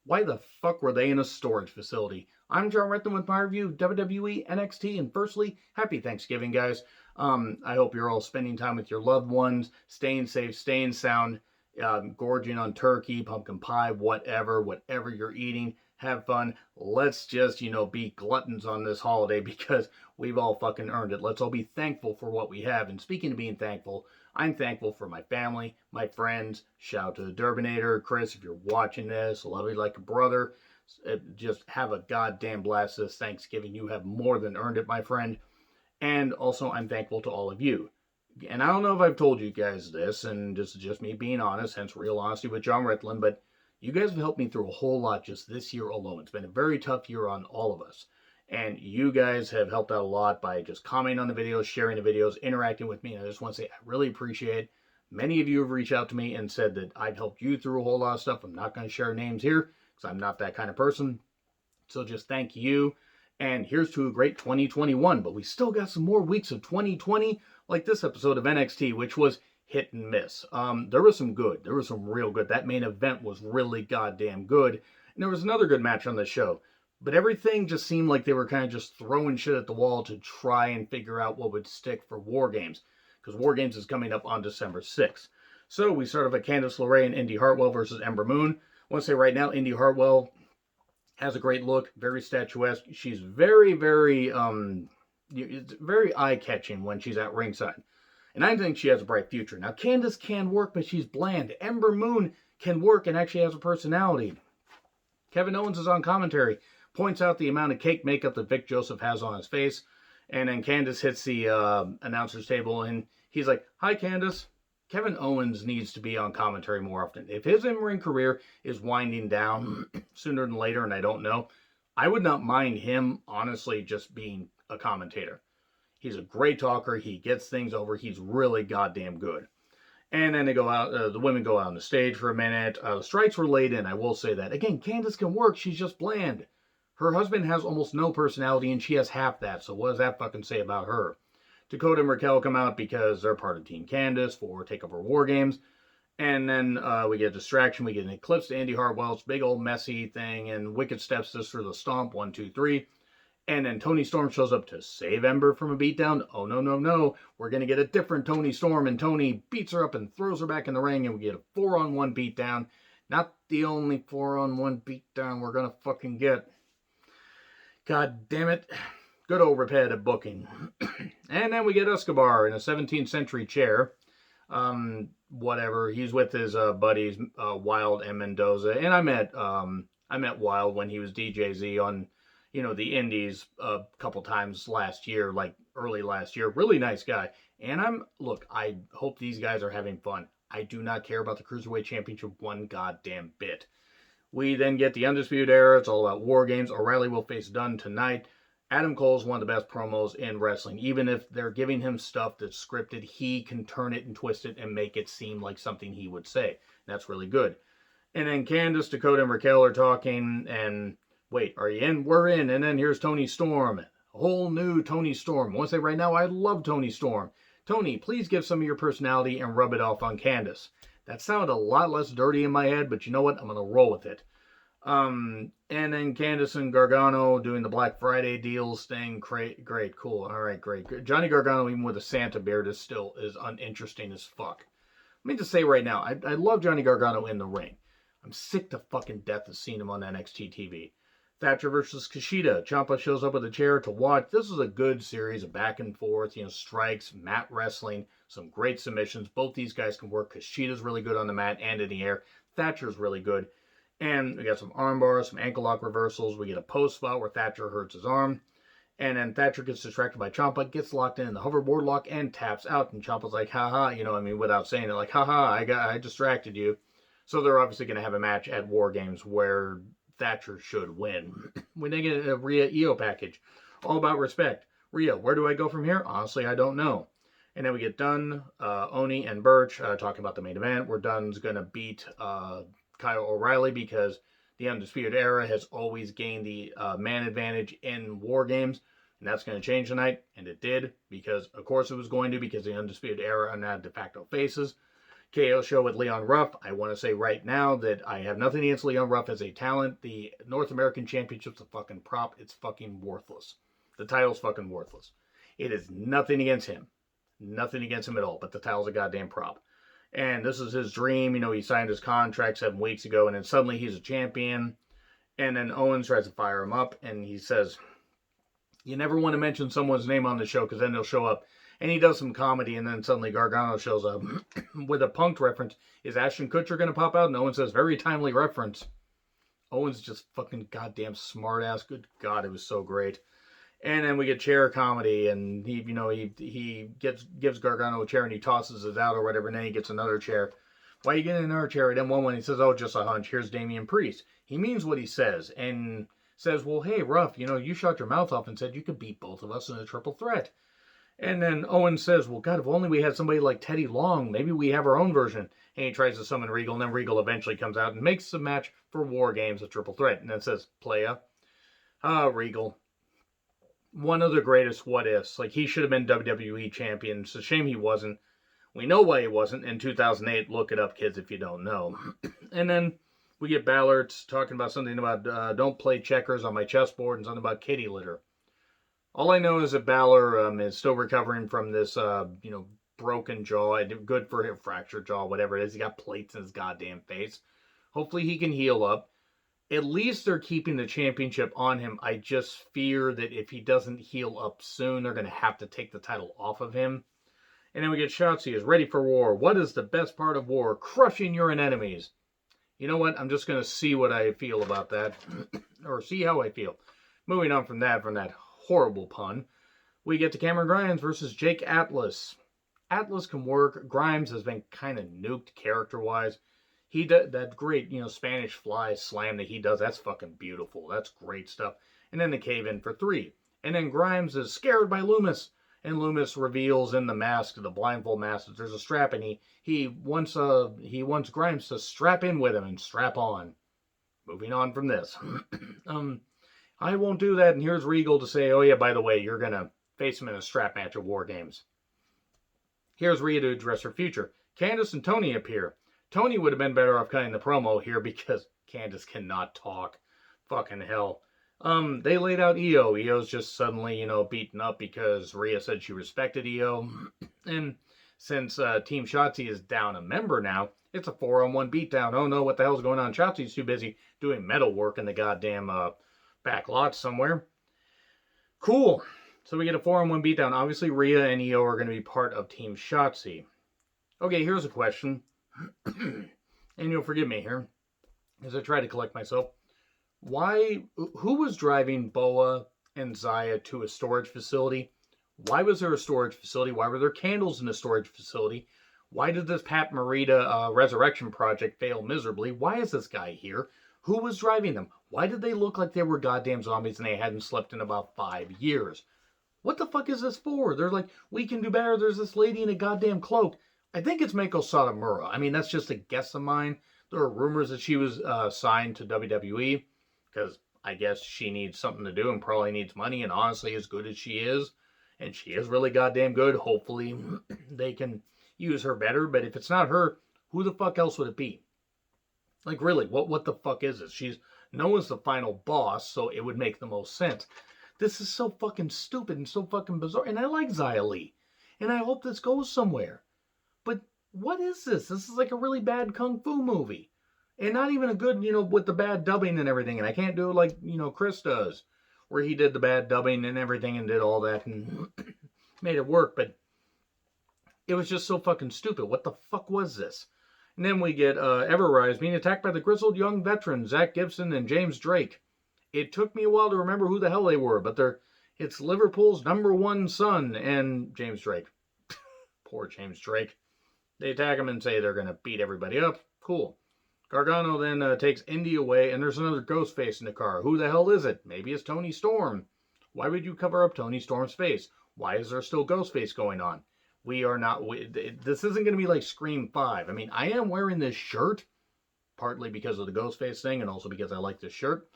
Why the fuck were they in a storage facility? I'm John Retton with my review of WWE, NXT, and firstly, happy Thanksgiving, guys. I hope you're all spending time with your loved ones, staying safe, staying sound, gorging on turkey, pumpkin pie, whatever you're eating. Have fun. Let's just, be gluttons on this holiday because we've all fucking earned it. Let's all be thankful for what we have. And speaking of being thankful, I'm thankful for my family, my friends. Shout out to the Durbinator. Chris, if you're watching this, love you like a brother. Just have a goddamn blast this Thanksgiving. You have more than earned it, my friend. And also, I'm thankful to all of you. And I don't know if I've told you guys this, and this is just me being honest, hence real honesty with John Ritland, but you guys have helped me through a whole lot just this year alone. It's been a very tough year on all of us. And you guys have helped out a lot by just commenting on the videos, sharing the videos, interacting with me. And I just want to say I really appreciate it. Many of you have reached out to me and said that I've helped you through a whole lot of stuff. I'm not going to share names here because I'm not that kind of person. So just thank you. And here's to a great 2021. But we still got some more weeks of 2020, like this episode of NXT, which was hit and miss. There was some good. There was some real good. That main event was really goddamn good. And there was another good match on the show. But everything just seemed like they were kind of just throwing shit at the wall to try and figure out what would stick for War Games. Because War Games is coming up on December 6th. So we start off at Candice LeRae and Indy Hartwell versus Ember Moon. I want to say right now, Indy Hartwell has a great look, very statuesque. She's very, very, it's very eye-catching when she's at ringside. And I think she has a bright future. Now, Candice can work, but she's bland. Ember Moon can work and actually has a personality. Kevin Owens is on commentary, points out the amount of cake makeup that Vic Joseph has on his face. And then Candice hits the announcer's table, and he's like, "Hi, Candice." Kevin Owens needs to be on commentary more often. If his in-ring career is winding down sooner than later, and I don't know, I would not mind him, honestly, just being a commentator. He's a great talker. He gets things over. He's really goddamn good. And then they go out. The women go out on the stage for a minute. The strikes were laid in. I will say that. Again, Candice can work. She's just bland. Her husband has almost no personality, and she has half that. So what does that fucking say about her? Dakota and Raquel come out because they're part of Team Candice for TakeOver War Games. And then we get a distraction. We get an eclipse to Indy Hartwell's big old messy thing. And Wicked steps us through the stomp. 1, 2, 3. And then Toni Storm shows up to save Ember from a beatdown. Oh, no, no, no. We're going to get a different Toni Storm. And Toni beats her up and throws her back in the ring. And we get a 4-on-1 beatdown. Not the only 4-on-1 beatdown we're going to fucking get. God damn it. Good old repetitive booking. And then we get Escobar in a 17th century chair. Whatever. He's with his buddies, Wild and Mendoza. And I met Wild when he was DJZ on, the Indies a couple times last year, like early last year. Really nice guy. And I hope these guys are having fun. I do not care about the Cruiserweight Championship one goddamn bit. We then get the Undisputed Era. It's all about War Games. O'Reilly will face Dunn tonight. Adam Cole's one of the best promos in wrestling. Even if they're giving him stuff that's scripted, he can turn it and twist it and make it seem like something he would say. That's really good. And then Candice, Dakota, and Raquel are talking, and wait, are you in? We're in. And then here's Toni Storm. A whole new Toni Storm. I want to say right now, I love Toni Storm. Toni, please give some of your personality and rub it off on Candice. That sounded a lot less dirty in my head, but you know what? I'm going to roll with it. And then Candice and Gargano doing the Black Friday deals thing. Great, cool. All right, great. Johnny Gargano, even with a Santa beard, is uninteresting as fuck. Let me just say right now, I love Johnny Gargano in the ring. I'm sick to fucking death of seeing him on NXT TV. Thatcher versus Kushida. Ciampa shows up with a chair to watch. This is a good series of back and forth, strikes, mat wrestling, some great submissions. Both these guys can work. Kushida's really good on the mat and in the air. Thatcher's really good. And we got some arm bars, some ankle lock reversals. We get a post spot where Thatcher hurts his arm. And then Thatcher gets distracted by Ciampa, gets locked in the hoverboard lock, and taps out. And Ciampa's like, haha, without saying it, like, haha, I distracted you. So they're obviously going to have a match at War Games where Thatcher should win. We then get a Rhea Io package. All about respect. Rhea, where do I go from here? Honestly, I don't know. And then we get Dunn, Oni, and Burch talking about the main event, where Dunn's going to beat Kyle O'Reilly because the Undisputed Era has always gained the man advantage in War Games. And that's going to change tonight. And it did, because of course it was going to, because the Undisputed Era are now de facto faces. KO show with Leon Ruff. I want to say right now that I have nothing against Leon Ruff as a talent. The North American Championship's a fucking prop. It's fucking worthless. The title's fucking worthless. It is nothing against him. Nothing against him at all, but the title's a goddamn prop. And this is his dream. You know, he signed his contract 7 weeks ago, and then suddenly he's a champion. And then Owens tries to fire him up, and he says, you never want to mention someone's name on the show, because then they'll show up. And he does some comedy, and then suddenly Gargano shows up with a Punked reference. Is Ashton Kutcher going to pop out? And Owens says, very timely reference. Owens just fucking goddamn smart ass. Good God, it was so great. And then we get chair comedy, and he gives Gargano a chair, and he tosses it out or whatever, and then he gets another chair. Why are you getting another chair? And then one, he says, oh, just a hunch. Here's Damian Priest. He means what he says, and says, well, hey, Ruff, you shut your mouth off and said you could beat both of us in a triple threat. And then Owens says, well, God, if only we had somebody like Teddy Long, maybe we have our own version. And he tries to summon Regal, and then Regal eventually comes out and makes the match for War Games a triple threat. And then says, playa. Regal. One of the greatest what-ifs. Like, he should have been WWE champion. It's a shame he wasn't. We know why he wasn't. In 2008, look it up, kids, if you don't know. And then we get Balor talking about something about don't play checkers on my chessboard and something about kitty litter. All I know is that Balor is still recovering from this, broken jaw. Good for him, fractured jaw, whatever it is. He got plates in his goddamn face. Hopefully he can heal up. At least they're keeping the championship on him. I just fear that if he doesn't heal up soon, they're going to have to take the title off of him. And then we get Shotzi is ready for war. What is the best part of war? Crushing your enemies. You know what? I'm just going to see what I feel about that. Or see how I feel. Moving on from that horrible pun, we get to Cameron Grimes versus Jake Atlas. Atlas can work. Grimes has been kind of nuked character-wise. He does that great, Spanish fly slam that he does. That's fucking beautiful. That's great stuff. And then the cave-in for 3. And then Grimes is scared by Loomis. And Loomis reveals in the mask, the blindfold mask, that there's a strap, and he wants Grimes to strap in with him and strap on. Moving on from this. I won't do that, and here's Regal to say, oh yeah, by the way, you're going to face him in a strap match at War Games. Here's Rhea to address her future. Candice and Tony appear. Tony would have been better off cutting the promo here because Candice cannot talk. Fucking hell. They laid out Io. Io's just suddenly, beaten up because Rhea said she respected Io. And since Team Shotzi is down a member now, it's a 4-on-1 beatdown. Oh no, what the hell's going on? Shotzi's too busy doing metal work in the goddamn back lot somewhere. Cool. So we get a 4-on-1 beatdown. Obviously, Rhea and Io are going to be part of Team Shotzi. Okay, here's a question. And you'll forgive me here as I try to collect myself. Who was driving Boa and Zaya to a storage facility? Why was there a storage facility? Why were there candles in the storage facility? Why did this Pat Morita resurrection project fail miserably? Why is this guy here? Who was driving them? Why did they look like they were goddamn zombies and they hadn't slept in about 5 years? What the fuck is this for? They're like, we can do better. There's this lady in a goddamn cloak. I think it's Meiko Satomura. I mean, that's just a guess of mine. There are rumors that she was signed to WWE because I guess she needs something to do and probably needs money. And honestly, as good as she is, and she is really goddamn good, hopefully they can use her better. But if it's not her, who the fuck else would it be? Like, really, what the fuck is this? Noah's the final boss, so it would make the most sense. This is so fucking stupid and so fucking bizarre. And I like Xia Li. And I hope this goes somewhere. But what is this? This is like a really bad kung fu movie. And not even a good, with the bad dubbing and everything. And I can't do it like, Chris does. Where he did the bad dubbing and everything and did all that and made it work. But it was just so fucking stupid. What the fuck was this? And then we get Everrise being attacked by the grizzled young veterans, Zach Gibson and James Drake. It took me a while to remember who the hell they were, but it's Liverpool's #1 son and James Drake. Poor James Drake. They attack him and say they're going to beat everybody up. Cool. Gargano then takes Indy away, and there's another ghost face in the car. Who the hell is it? Maybe it's Tony Storm. Why would you cover up Tony Storm's face? Why is there still Ghostface going on? This isn't going to be like Scream 5. I mean, I am wearing this shirt, partly because of the Ghostface thing, and also because I like this shirt.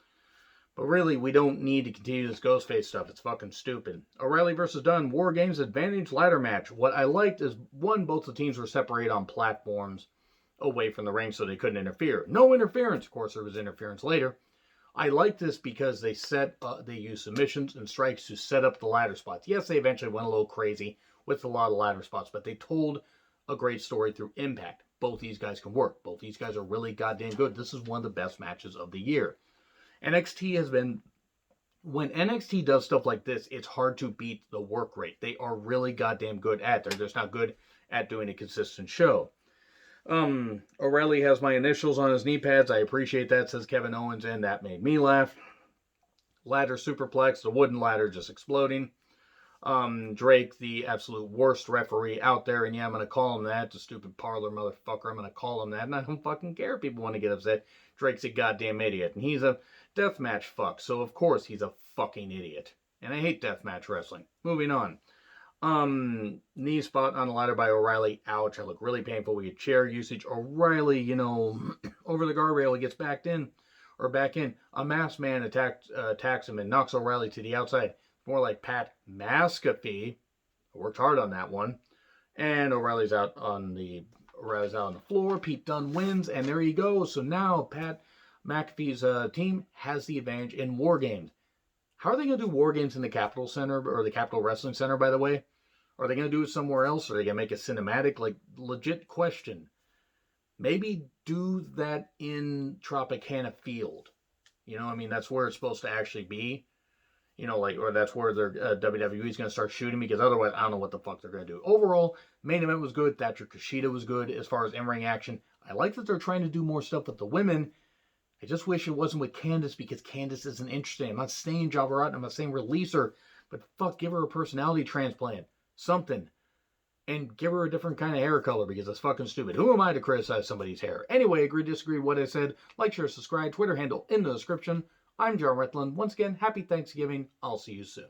But really, we don't need to continue this Ghostface stuff. It's fucking stupid. O'Reilly versus Dunn, War Games Advantage ladder match. What I liked is, one, both the teams were separated on platforms away from the ring so they couldn't interfere. No interference. Of course, there was interference later. I like this because they use submissions and strikes to set up the ladder spots. Yes, they eventually went a little crazy with a lot of ladder spots, but they told a great story through Impact. Both these guys can work. Both these guys are really goddamn good. This is one of the best matches of the year. NXT has been, when NXT does stuff like this, it's hard to beat the work rate. They are really goddamn good at it. They're just not good at doing a consistent show. O'Reilly has my initials on his knee pads. I appreciate that, says Kevin Owens, and that made me laugh. Ladder superplex, the wooden ladder just exploding. Drake, the absolute worst referee out there, and yeah, I'm going to call him that, the stupid parlor motherfucker. I'm going to call him that, and I don't fucking care if people want to get upset. Drake's a goddamn idiot, and he's a deathmatch fuck, so of course he's a fucking idiot. And I hate deathmatch wrestling. Moving on. Knee spot on the ladder by O'Reilly. Ouch, I look really painful. We get chair usage. O'Reilly, over the guardrail, he gets back in. A masked man attacks him and knocks O'Reilly to the outside. More like Pat McAfee. I worked hard on that one. And O'Reilly's out on the floor. Pete Dunne wins, and there you go. So now Pat McAfee's team has the advantage in War Games. How are they going to do War Games in the Capitol Center, or the Capitol Wrestling Center, by the way? Are they going to do it somewhere else? Are they going to make it cinematic? Like, legit question. Maybe do that in Tropicana Field. That's where it's supposed to actually be. Or that's where their WWE is going to start shooting, because otherwise I don't know what the fuck they're going to do. Overall, main event was good. Thatcher Kushida was good as far as in-ring action. I like that they're trying to do more stuff with the women. I just wish it wasn't with Candice, because Candice isn't interesting. I'm not saying Java Rotten, I'm not saying release her, but fuck, give her a personality transplant. Something. And give her a different kind of hair color, because that's fucking stupid. Who am I to criticize somebody's hair? Anyway, agree, disagree with what I said. Like, share, subscribe. Twitter handle in the description. I'm John Retland. Once again, happy Thanksgiving. I'll see you soon.